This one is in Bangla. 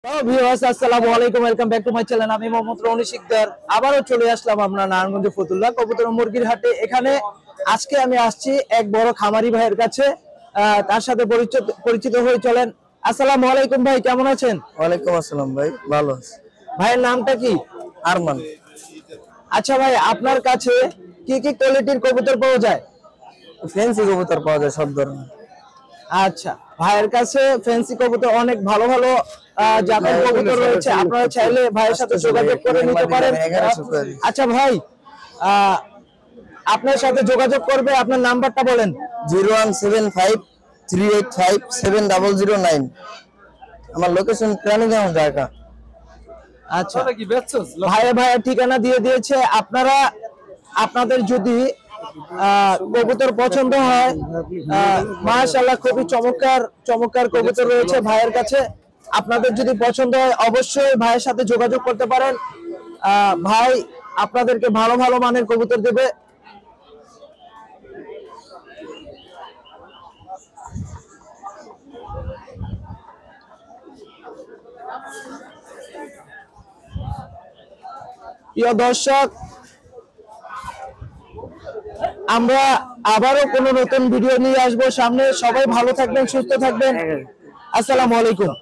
আসসালামু আলাইকুম, welcome back to my channel. আমি মোহাম্মদ রনি শিকদার আবারও চলে আসলাম আমরা নারায়ণগঞ্জ ফতুল্লাহ কবুতর মুরগির হাটে। এখানে আজকে আমি আসছি এক বড় খামারি ভাইয়ের কাছে, তার সাথে পরিচিত হয়ে চলেন। আসসালামু আলাইকুম ভাই, কেমন আছেন? ওয়ালাইকুম আসসালাম ভাই, ভালো আছি। ভাইয়ের নামটা কি? আরমান। আচ্ছা ভাই, আপনার কাছে কি কি কোয়ালিটির কবুতর পাওয়া যায়? ফ্যান্সি কবুতর পাওয়া যায় সব ধরনের। আচ্ছা, ভাইয়ের কাছে ফ্যান্সি কবুতর অনেক ভালো ভালো জাতের কবুতর রয়েছে। আপনারা চাইলে ভাইয়ের সাথে যোগাযোগ করে নিতে পারেন। আচ্ছা ভাই, আপনার সাথে যোগাযোগ করবে, আপনার নাম্বারটা বলেন। 01753857009। আমার লোকেশন রানীগঞ্জ, ঢাকা। আচ্ছা, ভাইয়ের ঠিকানা দিয়ে দিয়েছে। আপনাদের যদি কবুতর পছন্দ হয়, মাশাআল্লাহ খুবই চমৎকার চমৎকার কবুতর রয়েছে ভাইয়ের কাছে। আপনাদের যদি পছন্দ হয় অবশ্যই ভাইয়ের সাথে যোগাযোগ করতে পারেন। ভাই আপনাদেরকে ভালো ভালো মানের কবুতর দেবে। প্রিয় দর্শক, আমরা আবারও কোনো নতুন ভিডিও নিয়ে আসবো সামনে। সবাই ভালো থাকবেন, সুস্থ থাকবেন। আসসালামু আলাইকুম।